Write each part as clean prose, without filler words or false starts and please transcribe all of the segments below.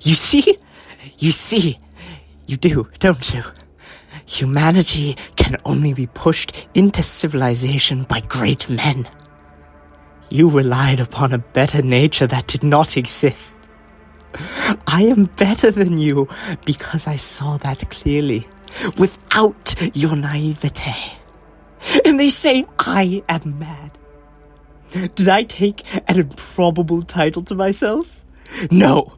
You see? You do, don't you? Humanity can only be pushed into civilization by great men. You relied upon a better nature that did not exist. I am better than you because I saw that clearly, without your naivete. And they say I am mad. Did I take an improbable title to myself? No.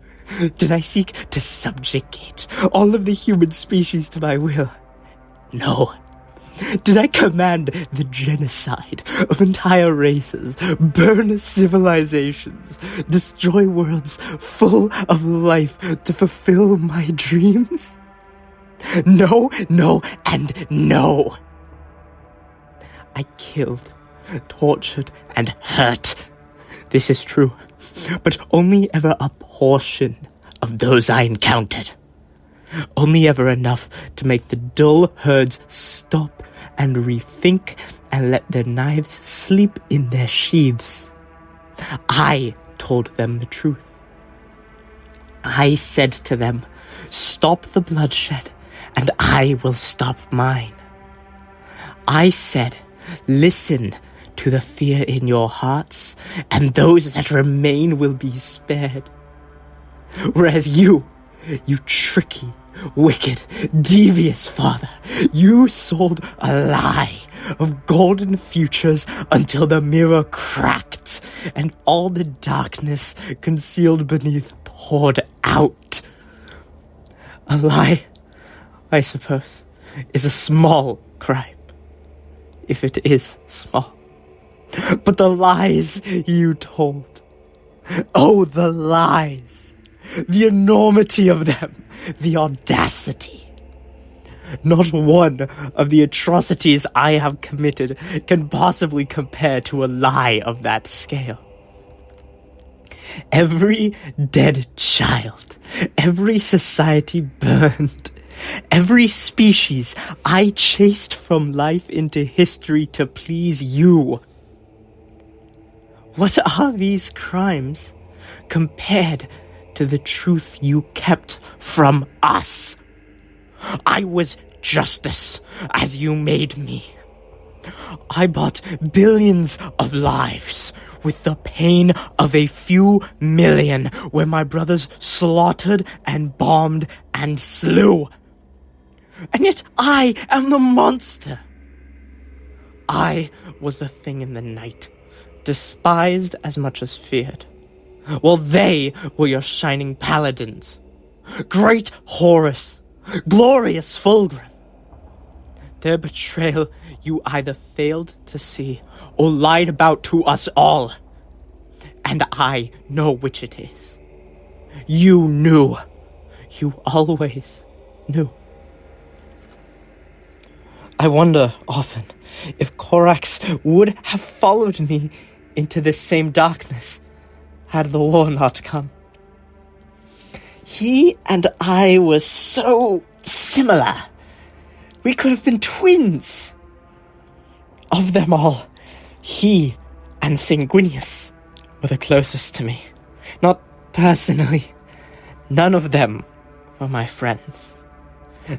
Did I seek to subjugate all of the human species to my will? No. Did I command the genocide of entire races, burn civilizations, destroy worlds full of life to fulfill my dreams? No, and no. I killed, tortured, and hurt. This is true, but only ever a portion of those I encountered. Only ever enough to make the dull herds stop and rethink and let their knives sleep in their sheaths. I told them the truth. I said to them, stop the bloodshed, and I will stop mine. I said, listen to the fear in your hearts, and those that remain will be spared. Whereas you tricky, wicked, devious father, you sold a lie of golden futures until the mirror cracked and all the darkness concealed beneath poured out. A lie, I suppose, is a small crime, if it is small. But the lies you told, oh, the lies, the enormity of them, the audacity. Not one of the atrocities I have committed can possibly compare to a lie of that scale. Every dead child, every society burned, every species I chased from life into history to please you. What are these crimes compared to the truth you kept from us? I was justice as you made me. I bought billions of lives with the pain of a few million where my brothers slaughtered and bombed and slew. And yet I am the monster. I was the thing in the night, despised as much as feared, while they were your shining paladins. Great Horus, glorious Fulgrim. Their betrayal you either failed to see or lied about to us all. And I know which it is. You knew. You always knew. I wonder often if Corax would have followed me into this same darkness had the war not come. He and I were so similar. We could have been twins. Of them all, he and Sanguinius were the closest to me. Not personally. None of them were my friends.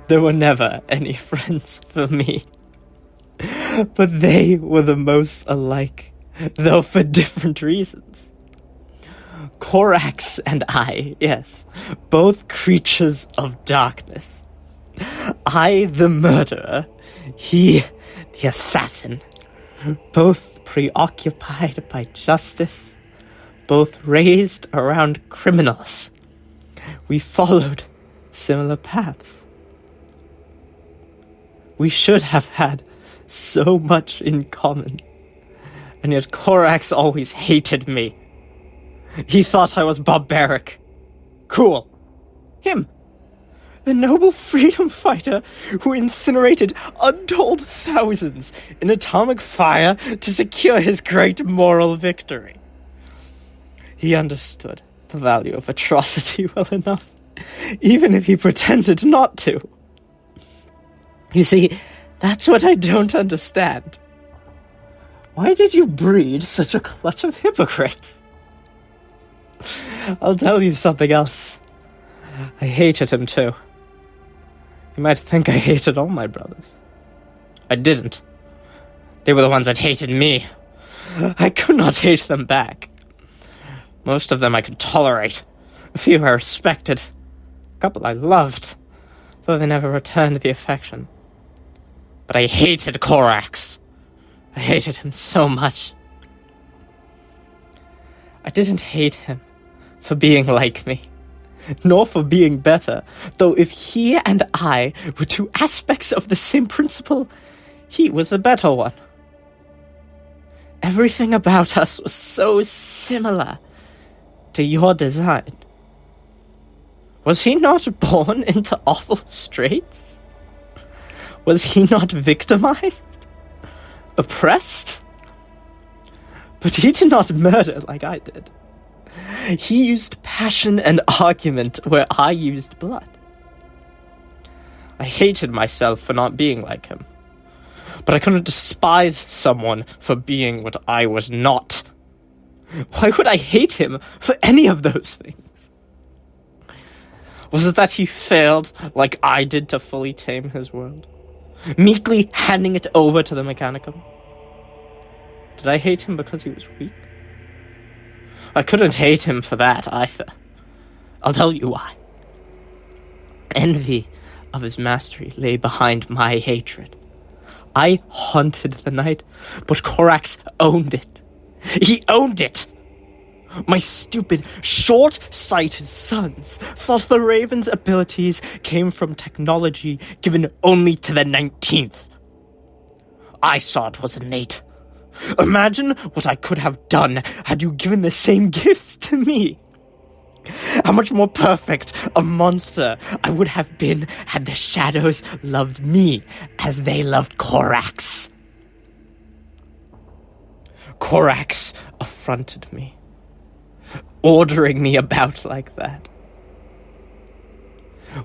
There were never any friends for me. But they were the most alike, though for different reasons. Corax and I, yes, both creatures of darkness. I, the murderer, he, the assassin, both preoccupied by justice, both raised around criminals. We followed similar paths. We should have had so much in common, and yet Corax always hated me. He thought I was barbaric. Cool. Him. A noble freedom fighter who incinerated untold thousands in atomic fire to secure his great moral victory. He understood the value of atrocity well enough, even if he pretended not to. You see, that's what I don't understand. Why did you breed such a clutch of hypocrites? I'll tell you something else. I hated him too. You might think I hated all my brothers. I didn't. They were the ones that hated me. I could not hate them back. Most of them I could tolerate. A few I respected. A couple I loved, though they never returned the affection. But I hated Corax. I hated him so much. I didn't hate him for being like me, nor for being better, though if he and I were two aspects of the same principle, he was the better one. Everything about us was so similar to your design. Was he not born into awful straits? Was he not victimized? Oppressed? But he did not murder like I did. He used passion and argument where I used blood. I hated myself for not being like him. But I couldn't despise someone for being what I was not. Why would I hate him for any of those things? Was it that he failed, like I did, to fully tame his world, meekly handing it over to the Mechanicum? Did I hate him because he was weak? I couldn't hate him for that either. I'll tell you why. Envy of his mastery lay behind my hatred. I haunted the night, but Corax owned it. He owned it! My stupid, short-sighted sons thought the Raven's abilities came from technology given only to the 19th. I saw it was innate. Imagine what I could have done had you given the same gifts to me. How much more perfect a monster I would have been had the shadows loved me as they loved Corax. Corax affronted me, ordering me about like that.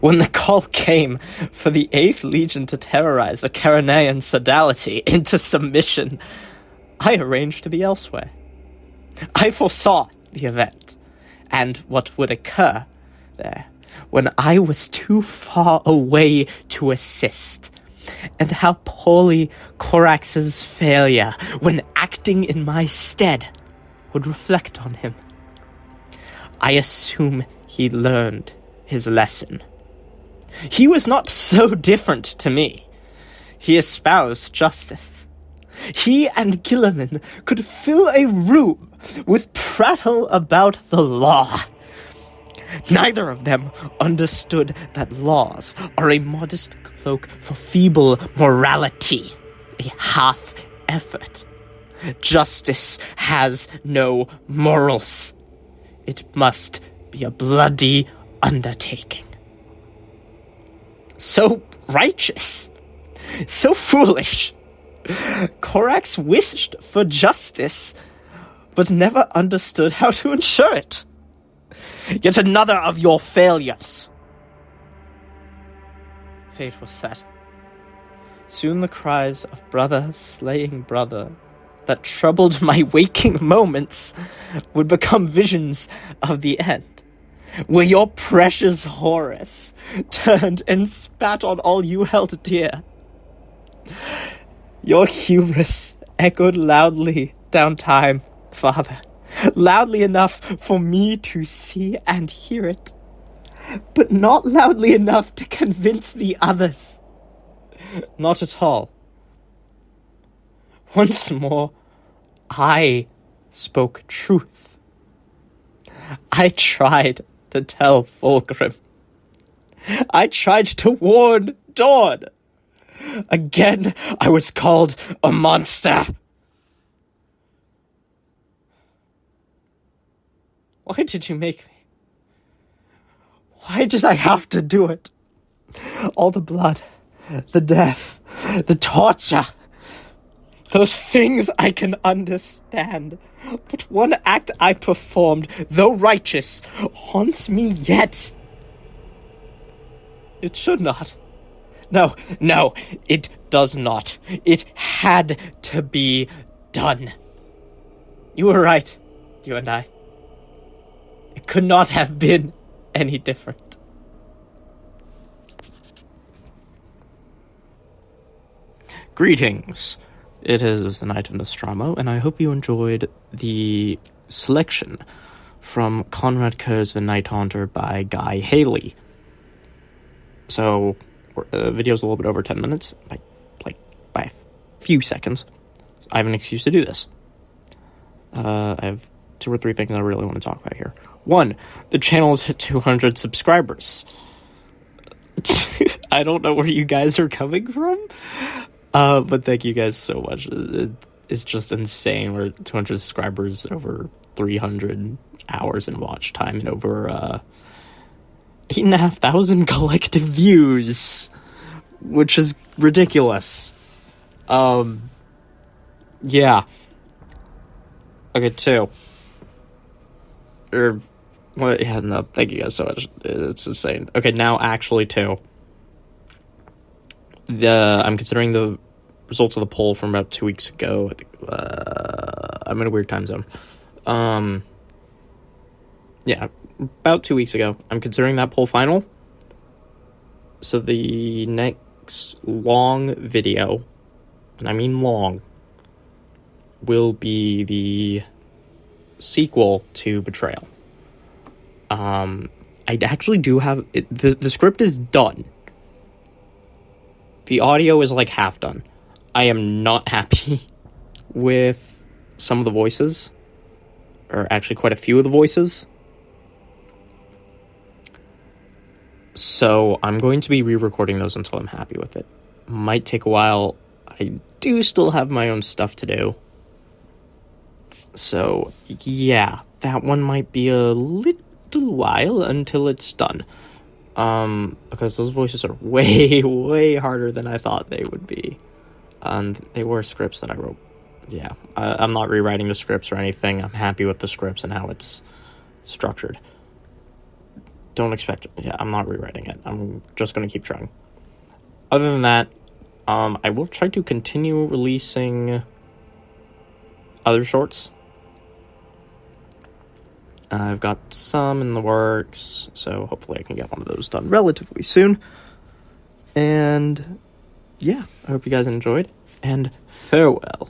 When the call came for the 8th Legion to terrorize the Caranaean sodality into submission, I arranged to be elsewhere. I foresaw the event, and what would occur there when I was too far away to assist, and how poorly Corax's failure when acting in my stead would reflect on him. I assume he learned his lesson. He was not so different to me. He espoused justice. He and Gilliman could fill a room with prattle about the law. Neither of them understood that laws are a modest cloak for feeble morality, a half effort. Justice has no morals. It must be a bloody undertaking. So righteous, so foolish. Corax wished for justice, but never understood how to ensure it. Yet another of your failures. Fate was set. Soon the cries of brother slaying brother that troubled my waking moments would become visions of the end, where your precious Horus turned and spat on all you held dear. Your hubris echoed loudly down time, Father, loudly enough for me to see and hear it, but not loudly enough to convince the others. Not at all. Once more, I spoke truth. I tried to tell Fulgrim. I tried to warn Dawn. Again, I was called a monster. Why did you make me? Why did I have to do it? All the blood, the death, the torture. Those things I can understand. But one act I performed, though righteous, haunts me yet. It should not. No, it does not. It had to be done. You were right, you and I. It could not have been any different. Greetings. It is the Knight of Nostramo, and I hope you enjoyed the selection from Konrad Curze, the Night Haunter by Guy Haley. So, the video's a little bit over 10 minutes, by a few seconds. I have an excuse to do this. I have 2 or 3 things I really want to talk about here. 1, the channel has hit 200 subscribers. I don't know where you guys are coming from, but thank you guys so much. It's just insane. We're 200 subscribers, over 300 hours in watch time, and over 8,500 collective views, which is ridiculous. Yeah. Okay, 2. Yeah, no, thank you guys so much. It's insane. Okay, now actually 2. I'm considering the results of the poll from about 2 weeks ago. I think, I'm in a weird time zone. Yeah, about 2 weeks ago. I'm considering that poll final. So the next long video, and I mean long, will be the sequel to Betrayal. I actually do have it, the script is done. The audio is like half done. I am not happy with some of the voices, or actually quite a few of the voices. So I'm going to be re-recording those until I'm happy with it. Might take a while. I do still have my own stuff to do. So yeah, that one might be a little while until it's done. Because those voices are way harder than I thought they would be. And they were scripts that I wrote. Yeah, I'm not rewriting the scripts or anything. I'm happy with the scripts and how it's structured. Don't expect it. Yeah, I'm not rewriting it. I'm just going to keep trying. Other than that, I will try to continue releasing other shorts. I've got some in the works, so hopefully I can get one of those done relatively soon. And yeah, I hope you guys enjoyed, and farewell.